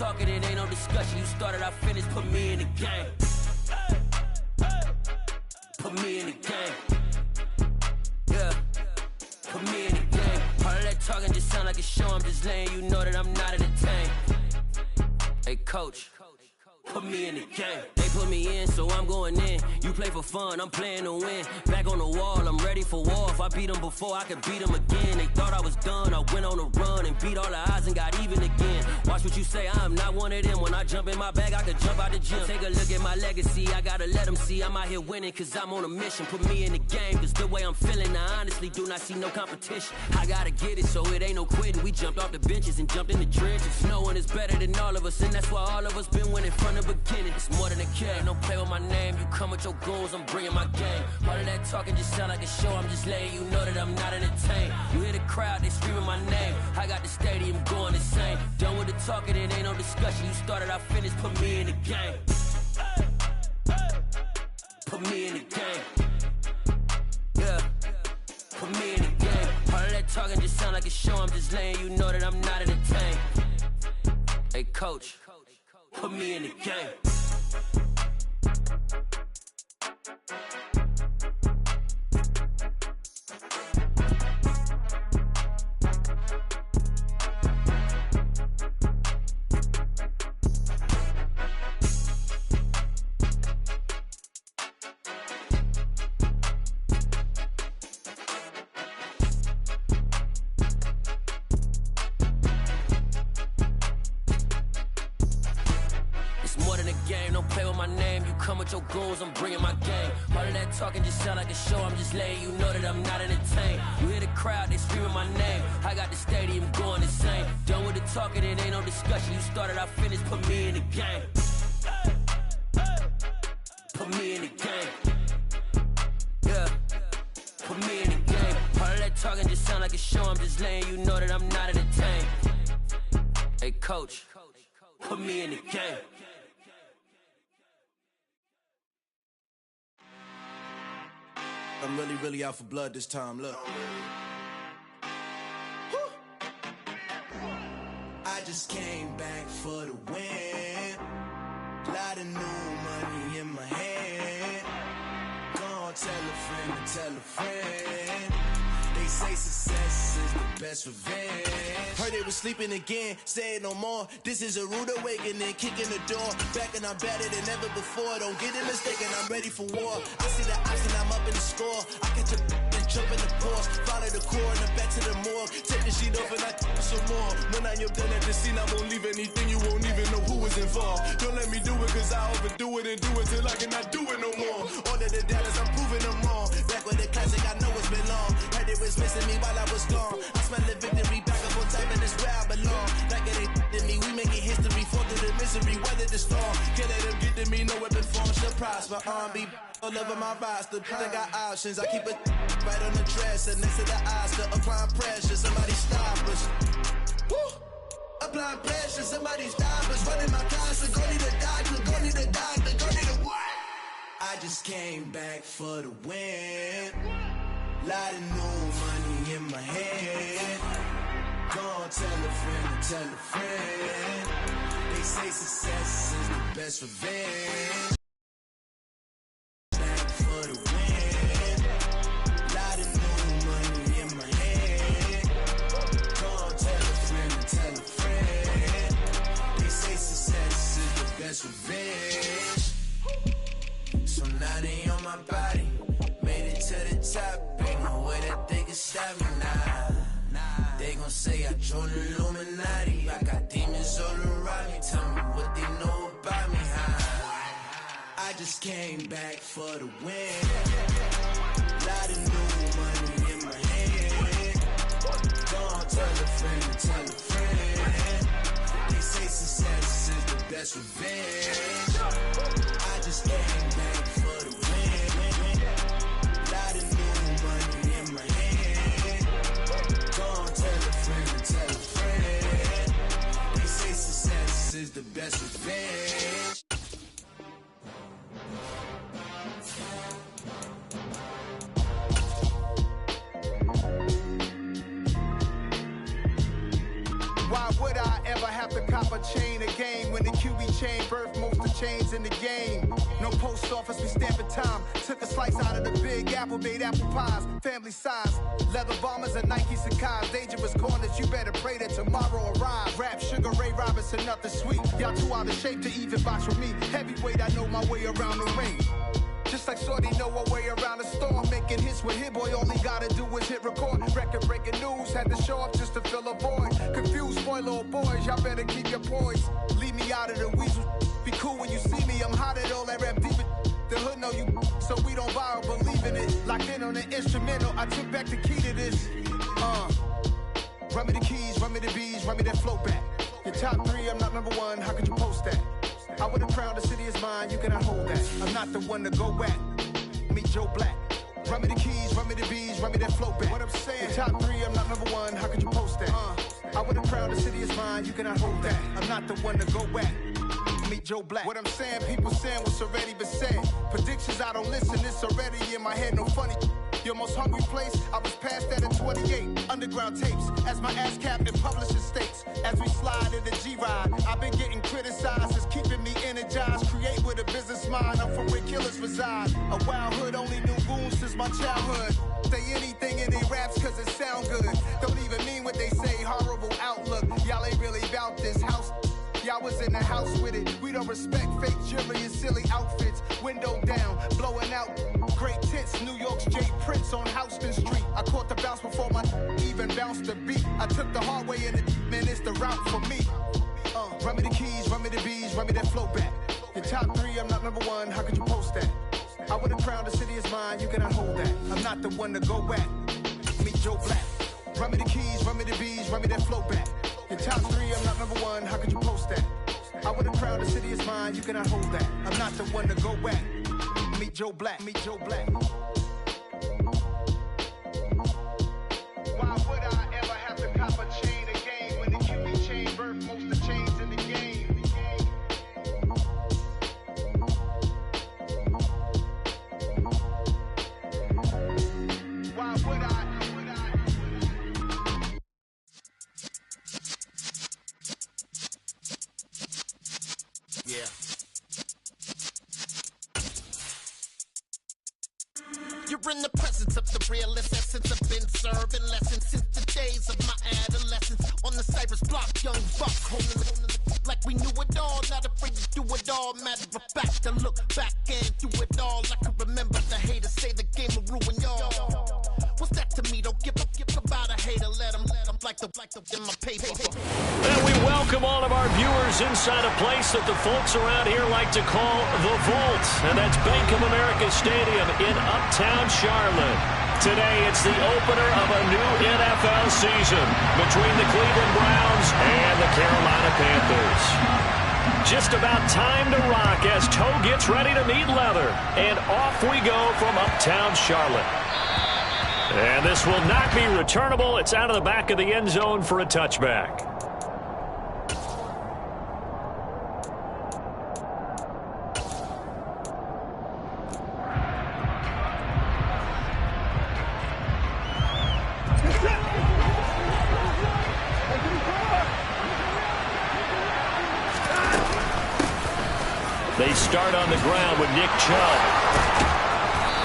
talking, it ain't no discussion. You started, I finished, put me in the game. Put me in the game. Yeah, put me in the game. All of that talking just sound like a show, I'm just letting you know that I'm not entertained. Hey coach, put me in the game. They put me in, so I'm going in. You play for fun, I'm playing to win. Back on the wall, I'm ready for war. If I beat them before, I could beat them again. They thought I was done, I went on a run and beat all the odds and got even again. Watch what you say, I am not one of them. When I jump in my bag, I could jump out the gym. Take a look at my legacy, I gotta let them see I'm out here winning, cause I'm on a mission. Put me in the game, cause the way I'm feeling, I honestly do not see no competition. I gotta get it, so it ain't no quitting. We jumped off the benches and jumped in the trenches. No one is better than all of us, and that's why all of us been winning from the beginning. It's more than a care, don't play with my name. You come with your goons, I'm bringing my game. All of that talking just sound like a show, I'm just letting you know that I'm not entertained. You hear the crowd, they screaming my name. I got the stadium going insane. Done with the talking, it ain't no discussion. You started, I finished, put me in the game. Put me in the game. Yeah, put me in the game. All of that talking just sound like a show, I'm just letting you know that I'm not entertained. Hey coach, put me in the game. Your goons, I'm bringing my game. All of that talking just sound like a show, I'm just letting you know that I'm not entertained. You hear the crowd, they screaming my name. I got the stadium going insane. Done with the talking, it ain't no discussion. You started, I finished, put me in the game. Put me in the game. Yeah, put me in the game. All of that talking just sound like a show, I'm just letting you know that I'm not entertained. Hey coach, put me in the game. I'm really out for blood this time, look. Woo. I just came back for the win. Lot of new money in my hand. Gonna tell a friend to tell a friend. They say success is the best revenge. Heard they was sleeping again, say it no more. This is a rude awakening, kicking the door. Back and I'm better than ever before. Don't get it mistaken, I'm ready for war. I see the option, I'm up in the score. I catch a and jump in the course. Follow the core and then back to the morgue. Take the sheet off and I some more. When I am done at the scene, I won't leave anything. You won't even know who was involved. Don't let me do it, cause I overdo it and do it till I cannot do it no more. All of the doubters, I'm proving them wrong. Back with the classic, I know it's been long. Heard it was missing me while I was gone. I smell the victory back up on time, and it's where I belong. Like it ain't to me, we making history. Fall through the misery, weather the storm. Can't let them get to me, no weapon form shall prosper. R&B all over my roster, I got options. I keep it right on the dresser, next to the Oscar. Applying pressure, somebody stop us. Woo! Applying pressure, somebody stop us. Running my closet, go need a doctor, go need a doctor, go need a what? I just came back for the win. Lot of new money in my hand. Gonna tell a friend to tell a friend. They say success is the best revenge. Back for the win. Lot of new money in my hand. Gonna tell a friend to tell a friend. They say success is the best revenge. So now they on my body. Made it to the top, ain't no way that they can stop me now. They gon' say I joined the Illuminati. I got demons all around me, tell me what they know about me, huh? I just came back for the win. Lot of new money in my hand. Gonna tell a friend to tell a friend. They say success is the best revenge. I just came back for the win. Lot of new money in my hand. Gonna tell a friend to tell a friend. They say success is the best revenge. Why would I ever have to cop a chain again? chain, birth most of chains in the game. No post office, we stamping time. Took a slice out of the big apple, made apple pies. Family size, leather bombers and Nike Sacai's. Dangerous corners, you better pray that tomorrow arrives. Rap, Sugar Ray Robinson, nothing sweet. Y'all too out of shape to even box with me. Heavyweight, I know my way around the ring. Just like Shorty know her way around the storm. Making hits with Hit Boy, all he gotta do is hit record. Record breaking news, had to show up just to fill a void. Confused, spoiled little boys, y'all better keep your poise. Leave me out of the weasel. Be cool when you see me, I'm hot at all that rap deep. The hood know you, so we don't borrow, believe in it. Locked in on the instrumental, I took back the key to this. Run me the keys, run me the bees, run me that flow back. Your top three, I'm not number one, how could you post that? I would have crowned the city is mine, you cannot hold that. I'm not the one to go at. Meet Joe Black. Run me the keys, run me the bees, run me that flow back. What I'm saying, your top three, I'm not number one, how could you post that? I would have crowned the city is mine, you cannot hold that. I'm not the one to go at. Meet Joe Black. What I'm saying, people saying what's already been said. Predictions, I don't listen, it's already in my head, no funny. Your most hungry place, I was past that at 28. Underground tapes, as my ass cap in publishing states. As we slide in the G-Ride, I've been getting criticized, it's keeping me energized. Create with a business mind, I'm from where killers reside. A wild hood, only knew goons since my childhood. Say anything in they raps cause it sound good. Don't even mean what they say, horrible outlook. Y'all ain't really about this house. Y'all was in the house with it. We don't respect fake jewelry and silly outfits. Window down, blowing out great tits. New York's J. Prince on Houston Street. I caught the bounce before my even bounced the beat. I took the hard way in it, man, it's the route for me. Run me the keys, run me the bees, run me that flow back. Your top three, I'm not number one, how could you post that? I would have crowned the city is mine, you cannot hold that. I'm not the one to go at. Meet Joe Black. Run me the keys, run me the bees, run me that flow back. Your top three, I'm not number one, how could you post that? I would have crowned the city is mine, you cannot hold that. I'm not the one to go at. Meet Joe Black, meet Joe Black. Why would I ever have to cop a chain again when the QB chain birth most of chains in the game? Why would I? Yeah. You're in the presence of the realest essence. I've been serving lessons since the days of my adolescence. On the Cypress block, young buck, holding it like we knew it all. Not afraid to do it all. Matter of fact, I look back and do it all. I can remember the haters say the game will ruin y'all. What's that to me? Don't give about a hater. Let them like the in my paper. And we welcome all of our viewers inside a place that the folks around here like to call the Vault. And that's Bank of America Stadium in Uptown Charlotte. Today, it's the opener of a new NFL season between the Cleveland Browns and the Carolina Panthers. Just about time to rock as Toe gets ready to meet leather. And off we go from Uptown Charlotte. And this will not be returnable. It's out of the back of the end zone for a touchback. They start on the ground with Nick Chubb.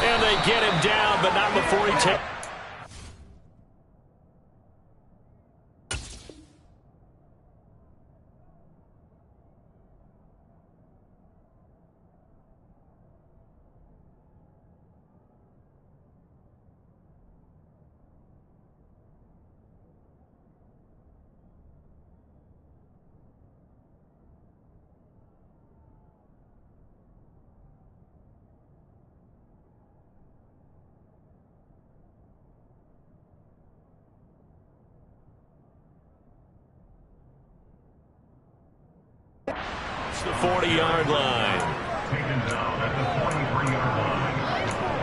And they get him down, but not before he takes... the 40-yard line. Taken down at the 43-yard line.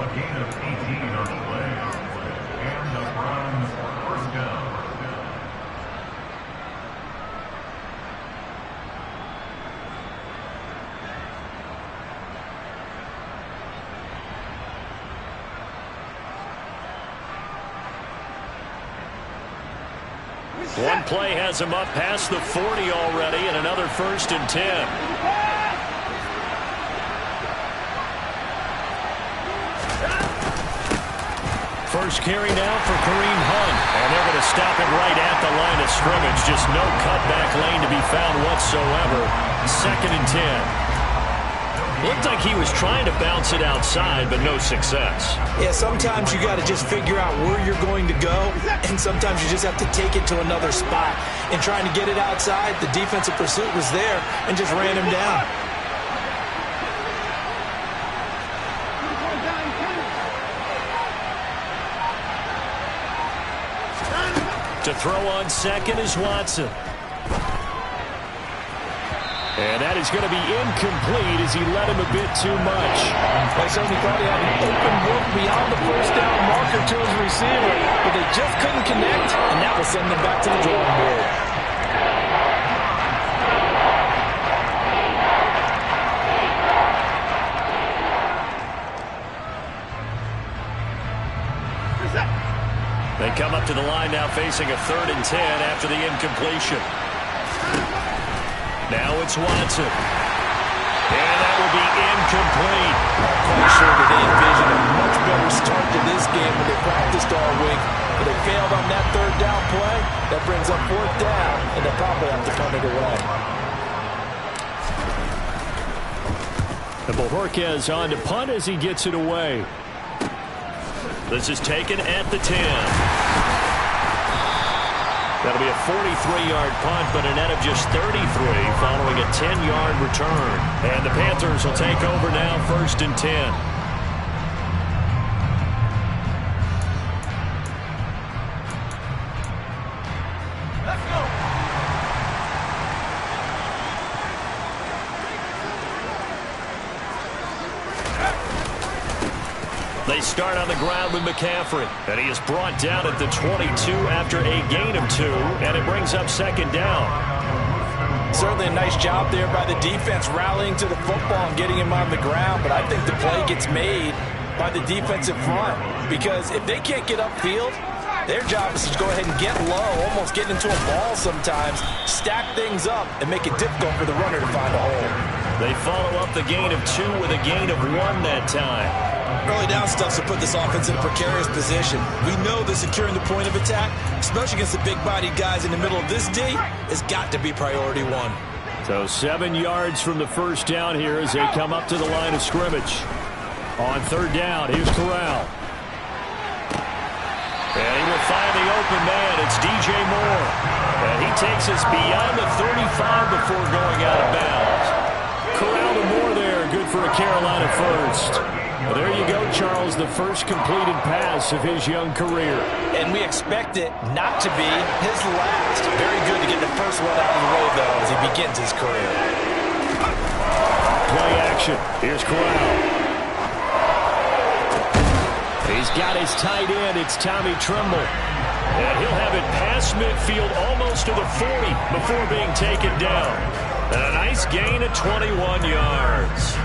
A gain of 18 on the play. And the Browns first down. One play has him up past the 40 already, and another 1st and 10. First carry now for Kareem Hunt. And they're going to stop it right at the line of scrimmage. Just no cutback lane to be found whatsoever. 2nd and 10. Looked like he was trying to bounce it outside, but no success. Yeah, sometimes you got to just figure out where you're going to go, and sometimes you just have to take it to another spot. And trying to get it outside, the defensive pursuit was there and just ran him down. To throw on second is Watson. And that is going to be incomplete as he led him a bit too much. They certainly thought he had an open look beyond the first down marker to his receiver, but they just couldn't connect, and that will send them back to the drawing board. They come up to the line now facing a 3rd and 10 after the incompletion. Now it's Watson. And that will be incomplete. Quite sure that they envisioned a much better start to this game when they practiced all week. But they failed on that 3rd down play. That brings up 4th down, and they'll probably have to punt it away. And Bojorquez on to punt as he gets it away. This is taken at the 10. That'll be a 43-yard punt, but a net of just 33 following a 10-yard return. And the Panthers will take over now, 1st and 10. They start on the ground with McCaffrey, and he is brought down at the 22 after a gain of 2, and it brings up 2nd down. Certainly a nice job there by the defense rallying to the football and getting him on the ground, but I think the play gets made by the defensive front because if they can't get upfield, their job is to go ahead and get low, almost get into a ball sometimes, stack things up, and make it difficult for the runner to find a hole. They follow up the gain of 2 with a gain of 1 that time. Early down stuff to put this offense in a precarious position. We know that securing the point of attack, especially against the big-bodied guys in the middle of this D, has got to be priority 1. So 7 yards from the first down here as they come up to the line of scrimmage. On 3rd down, here's Corral. And he will find the open man. It's DJ Moore. And he takes us beyond the 35 before going out of bounds. Corral to Moore there, good for a Carolina first. Well, there you go, Charles, the first completed pass of his young career. And we expect it not to be his last. Very good to get the first one out of the way, though, as he begins his career. Play action. Here's Corral. He's got his tight end. It's Tommy Tremble. And he'll have it past midfield almost to the 40 before being taken down. And a nice gain of 21 yards.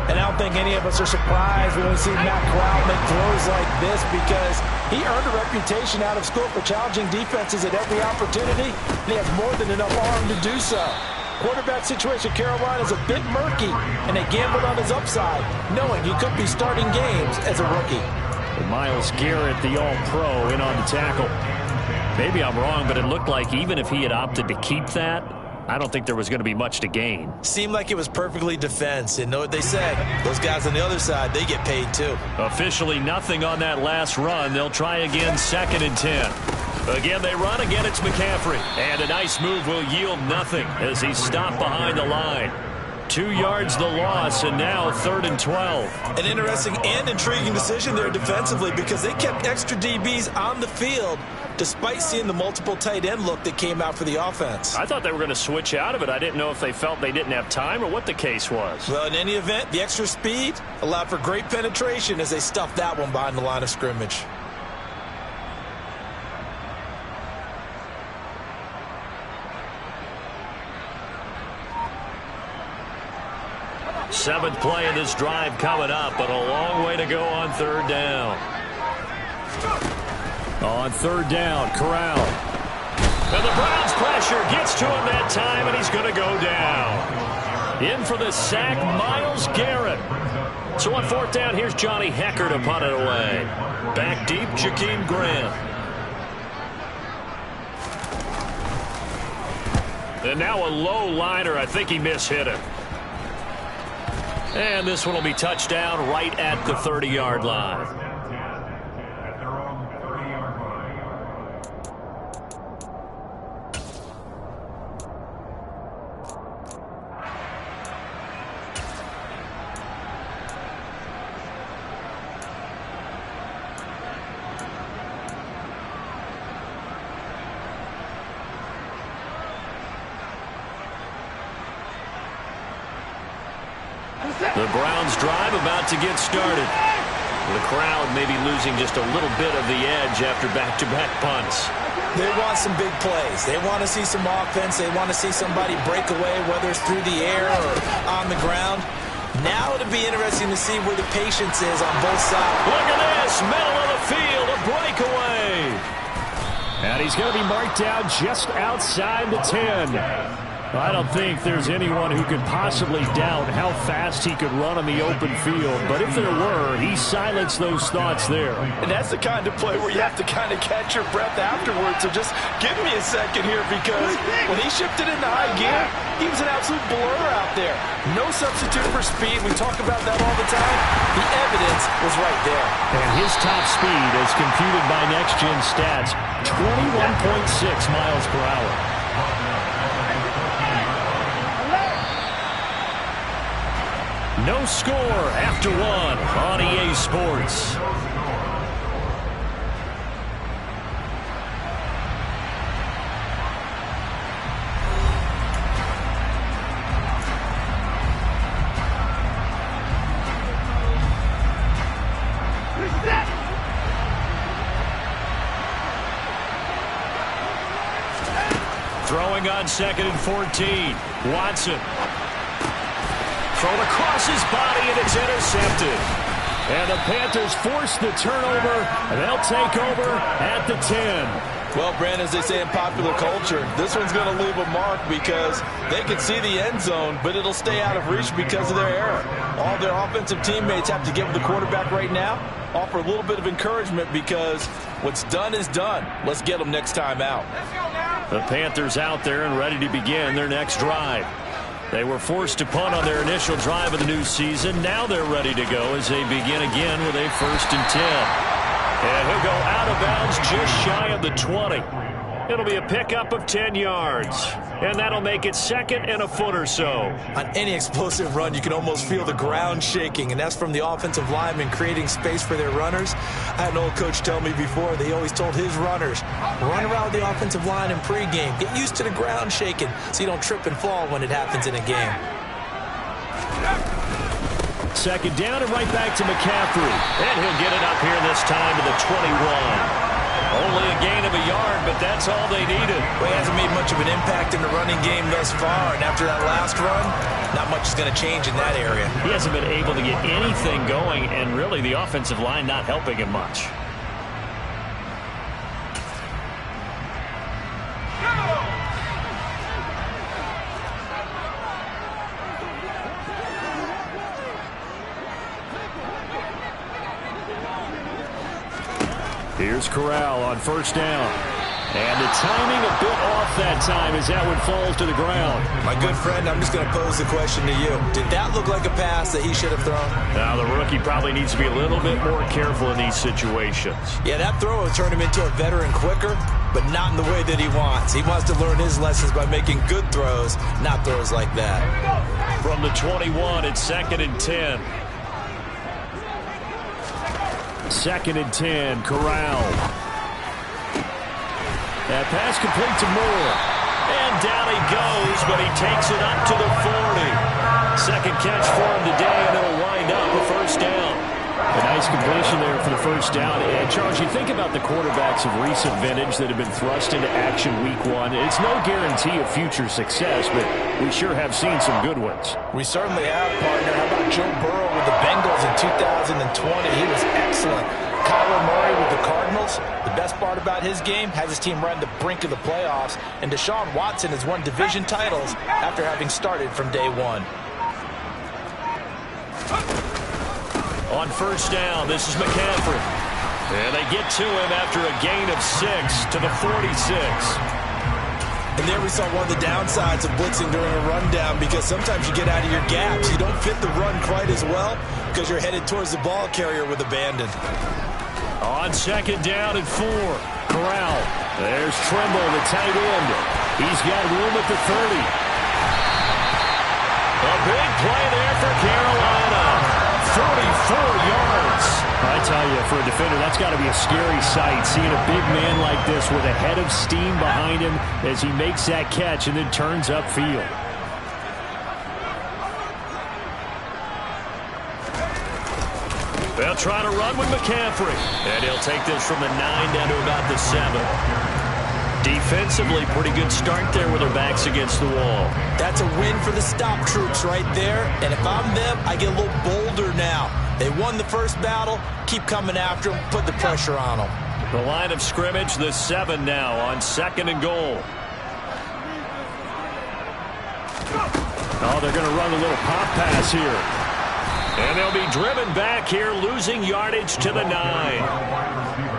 And I don't think any of us are surprised when we see Matt Corral make throws like this because he earned a reputation out of school for challenging defenses at every opportunity, and he has more than enough arm to do so. Quarterback situation Carolina is a bit murky, and they gambled on his upside, knowing he could be starting games as a rookie. And Myles Garrett, the all-pro, in on the tackle. Maybe I'm wrong, but it looked like even if he had opted to keep that, I don't think there was going to be much to gain. Seemed like it was perfectly defense, and know what they say. Those guys on the other side, they get paid too. Officially nothing on that last run. They'll try again, 2nd and 10. Again, they run. Again, it's McCaffrey. And a nice move will yield nothing as he's stopped behind the line. 2 yards the loss, and now 3rd and 12. An interesting and intriguing decision there defensively because they kept extra DBs on the field despite seeing the multiple tight end look that came out for the offense. I thought they were going to switch out of it. I didn't know if they felt they didn't have time or what the case was. Well, in any event, the extra speed allowed for great penetration as they stuffed that one behind the line of scrimmage. Seventh play of this drive coming up, but a long way to go on 3rd down. On 3rd down, Corral. And the Browns pressure gets to him that time, and he's going to go down. In for the sack, Myles Garrett. So on fourth down, here's Johnny Hecker to punt it away. Back deep, Jakeem Grant. And now a low liner. I think he mishit it. And this one will be touchdown right at the 30-yard line. The Browns drive about to get started. The crowd may be losing just a little bit of the edge after back-to-back punts. They want some big plays. They want to see some offense. They want to see somebody break away, whether it's through the air or on the ground. Now it'll be interesting to see where the patience is on both sides. Look at this, middle of the field, a breakaway. And he's going to be marked down just outside the 10. I don't think there's anyone who could possibly doubt how fast he could run on the open field. But if there were, he silenced those thoughts there. And that's the kind of play where you have to kind of catch your breath afterwards. So just give me a second here, because when he shifted into high gear, he was an absolute blur out there. No substitute for speed. We talk about that all the time. The evidence was right there. And his top speed, as computed by Next Gen Stats, 21.6 miles per hour. No score after one on EA Sports. Throwing on 2nd and 14. Watson. Thrown across his body, and it's intercepted. And the Panthers force the turnover, and they'll take over at the 10. Well, Brandon, as they say in popular culture, this one's going to leave a mark because they can see the end zone, but it'll stay out of reach because of their error. All their offensive teammates have to give the quarterback right now, offer a little bit of encouragement, because what's done is done. Let's get them next time out. The Panthers out there and ready to begin their next drive. They were forced to punt on their initial drive of the new season. Now they're ready to go as they begin again with a 1st and 10. And he'll go out of bounds just shy of the 20. It'll be a pickup of 10 yards. And that'll make it 2nd and a foot or so. On any explosive run, you can almost feel the ground shaking, and that's from the offensive linemen creating space for their runners. I had an old coach tell me before, they always told his runners, run around the offensive line in pregame. Get used to the ground shaking so you don't trip and fall when it happens in a game. 2nd down and right back to McCaffrey. And he'll get it up here this time to the 21. Only a gain of a yard, but that's all they needed. Well, he hasn't made much of an impact in the running game thus far, and after that last run, not much is going to change in that area. He hasn't been able to get anything going, and really the offensive line not helping him much. Here's Corral on 1st down. And the timing a bit off that time as that one falls to the ground. My good friend, I'm just going to pose the question to you. Did that look like a pass that he should have thrown? Now, the rookie probably needs to be a little bit more careful in these situations. Yeah, that throw will turn him into a veteran quicker, but not in the way that he wants. He wants to learn his lessons by making good throws, not throws like that. From the 21, it's 2nd and 10. 2nd and 10, Corral. That pass complete to Moore. And down he goes, but he takes it up to the 40. 2nd catch for him today, and it'll wind up a 1st down. A nice completion there for the 1st down. And Charles, you think about the quarterbacks of recent vintage that have been thrust into action week 1. It's no guarantee of future success, but we sure have seen some good ones. We certainly have, partner. How about Joe Burrow with the Bengals in 2020? He was excellent. Kyler Murray with the Cardinals. The best part about his game, has his team right on the brink of the playoffs. And Deshaun Watson has won division titles after having started from day 1. On first down, this is McCaffrey. And they get to him after a gain of 6 to the 46. And there we saw one of the downsides of blitzing during a rundown, because sometimes you get out of your gaps. You don't fit the run quite as well because you're headed towards the ball carrier with abandon. On second down and 4, Corral. There's Trimble, the tight end. He's got room at the 30. A big play there for Carolina. 44 yards. I tell you, for a defender, that's got to be a scary sight, seeing a big man like this with a head of steam behind him as he makes that catch and then turns upfield. They'll try to run with McCaffrey, and he'll take this from the 9 down to about the 7. Defensively, pretty good start there with their backs against the wall. That's a win for the stop troops right there. And if I'm them, I get a little bolder now. They won the first battle. Keep coming after them. Put the pressure on them. The line of scrimmage, the 7 now on second and goal. Oh, they're going to run a little pop pass here. And they'll be driven back here, losing yardage to the 9.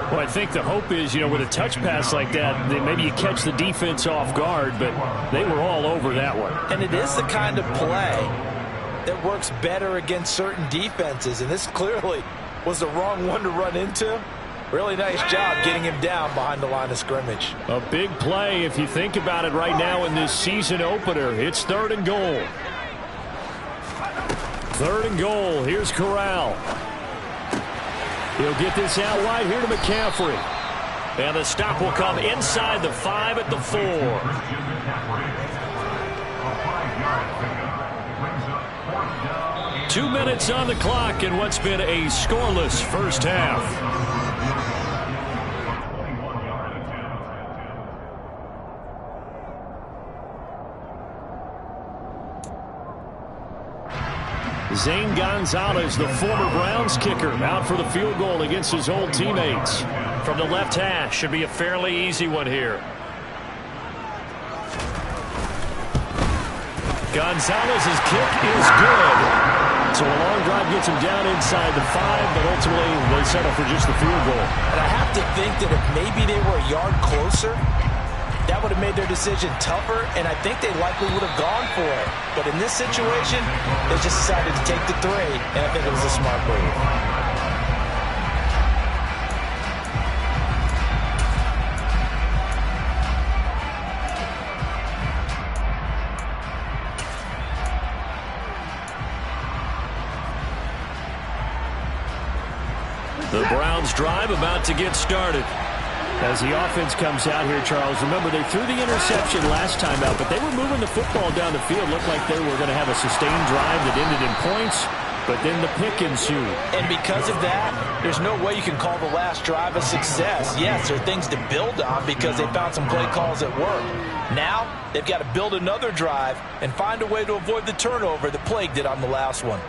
Well, I think the hope is, with a touch pass like that, maybe you catch the defense off guard, but they were all over that one. And it is the kind of play that works better against certain defenses, and this clearly was the wrong one to run into. Really nice job getting him down behind the line of scrimmage. A big play if you think about it right now in this season opener. It's 3rd and goal. 3rd and goal. Here's Corral. He'll get this out wide here to McCaffrey. And the stop will come inside the 5 at the 4. 2 minutes on the clock in what's been a scoreless first half. Zane Gonzalez, the former Browns kicker, out for the field goal against his old teammates. From the left hash, should be a fairly easy one here. Gonzalez's kick is good. So a long drive gets him down inside the 5, but ultimately they settle for just the field goal. And I have to think that if maybe they were a yard closer, that would have made their decision tougher, and I think they likely would have gone for it. But in this situation, they just decided to take the 3, and I think it was a smart move. The Browns drive about to get started. As the offense comes out here, Charles, remember they threw the interception last time out, but they were moving the football down the field. Looked like they were going to have a sustained drive that ended in points, but then the pick ensued. And because of that, there's no way you can call the last drive a success. Yes, there are things to build on because they found some play calls that work. Now, they've got to build another drive and find a way to avoid the turnover that plagued it on the last one.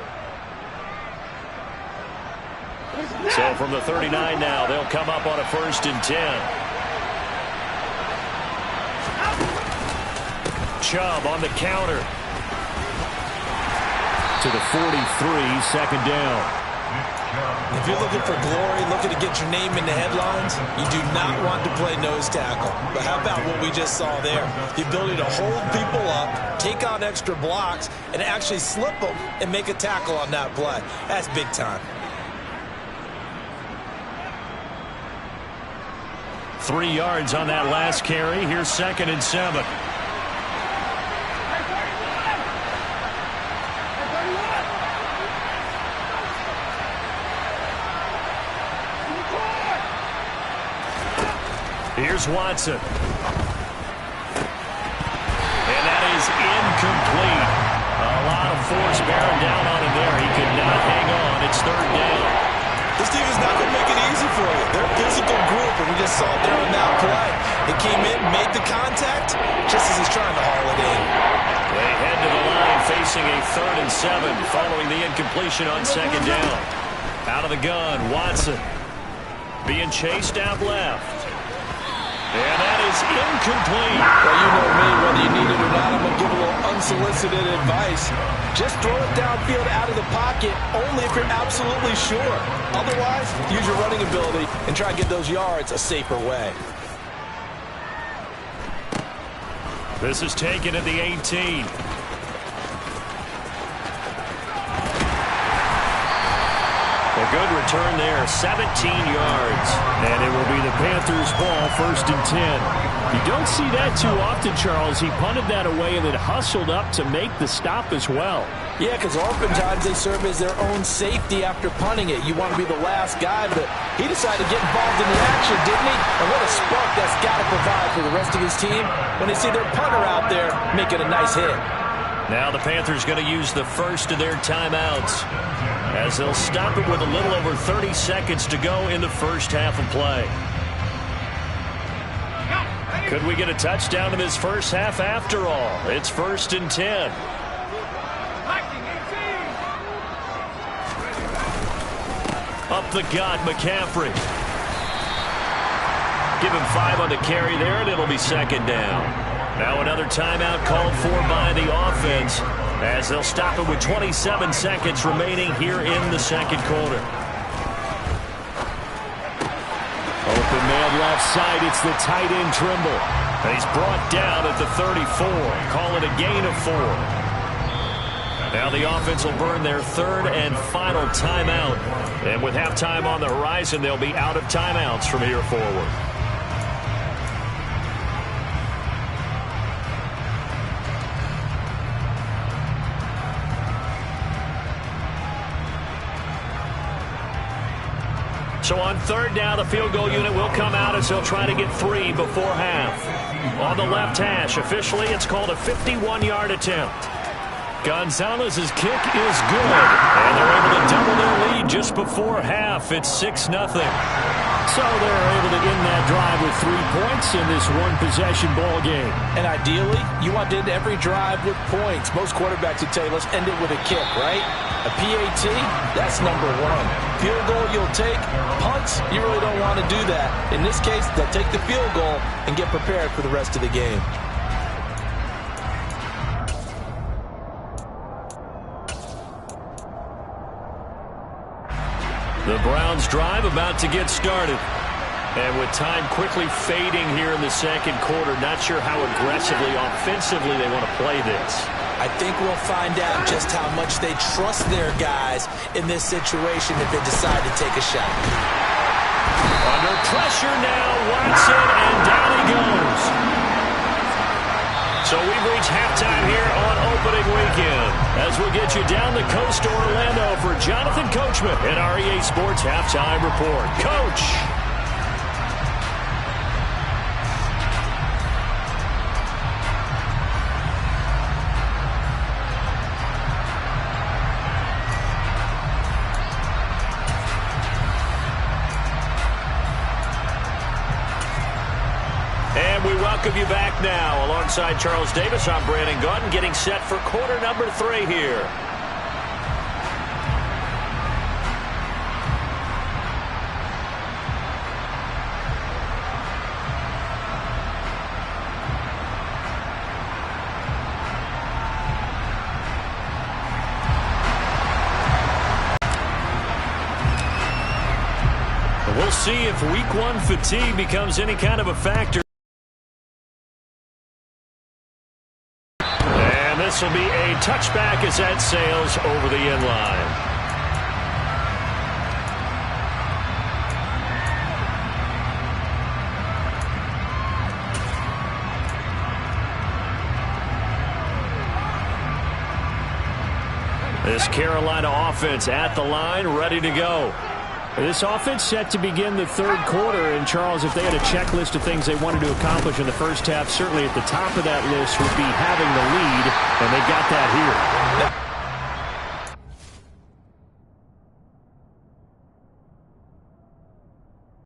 So from the 39 now, they'll come up on a 1st and 10. Chubb on the counter. To the 43, second down. If you're looking for glory, looking to get your name in the headlines, you do not want to play nose tackle. But how about what we just saw there? The ability to hold people up, take on extra blocks, and actually slip them and make a tackle on that play. That's big time. 3 yards on that last carry. Here's 2nd and 7. Here's Watson. And that is incomplete. A lot of force bearing down on him there. He could not hang on. It's 3rd down. This team is not going to make it easy for you. They're a physical group, and we just saw it there on that play. They came in, made the contact, just as he's trying to haul it in. They head to the line facing a 3rd and 7 following the incompletion on 2nd down. Out of the gun, Watson being chased out left. And that is incomplete. Well, you know me, whether you need it or not, I'm going to give a little unsolicited advice. Just throw it downfield out of the pocket, only if you're absolutely sure. Otherwise, use your running ability and try to get those yards a safer way. This is taken at the 18. A good return there, 17 yards. And it will be the Panthers' ball, 1st and 10. You don't see that too often, Charles. He punted that away and then hustled up to make the stop as well. Yeah, because oftentimes they serve as their own safety after punting it. You want to be the last guy, but he decided to get involved in the action, didn't he? And what a spark that's got to provide for the rest of his team when they see their punter out there making a nice hit. Now the Panthers going to use the first of their timeouts as they'll stop it with a little over 30 seconds to go in the first half of play. Could we get a touchdown in this first half after all? It's 1st and 10. Up the gut, McCaffrey. Give him 5 on the carry there, and it'll be 2nd down. Now another timeout called for by the offense as they'll stop it with 27 seconds remaining here in the 2nd quarter. Open man left side. It's the tight end Trimble. And he's brought down at the 34. Call it a gain of 4. Now the offense will burn their 3rd and final timeout. And with halftime on the horizon, they'll be out of timeouts from here forward. So on 3rd down, the field goal unit will come out as they'll try to get 3 before half. On the left hash, officially, it's called a 51-yard attempt. Gonzalez's kick is good, and they're able to double their lead just before half. It's 6-0. So they're able to end that drive with 3 points in this one-possession ball game. And ideally, you want to end every drive with points. Most quarterbacks would tell you, let's end it with a kick, right? A PAT, that's number 1. Field goal you'll take. Punts, you really don't want to do that. In this case, they'll take the field goal and get prepared for the rest of the game. The Browns drive about to get started. And with time quickly fading here in the 2nd quarter, not sure how aggressively, offensively they want to play this. I think we'll find out just how much they trust their guys in this situation if they decide to take a shot. Under pressure now, Watson, and down he goes. So we've reached halftime here on opening weekend as we'll get you down the coast to Orlando for Jonathan Coachman at our EA Sports Halftime Report. Coach. Welcome you back now. Alongside Charles Davis, I'm Brandon Gunn, getting set for quarter number 3 here. We'll see if week 1 fatigue becomes any kind of a factor. This will be a touchback as that sails over the end line. This Carolina offense at the line, ready to go. This offense set to begin the 3rd quarter. And, Charles, if they had a checklist of things they wanted to accomplish in the first half, certainly at the top of that list would be having the lead, and they got that here.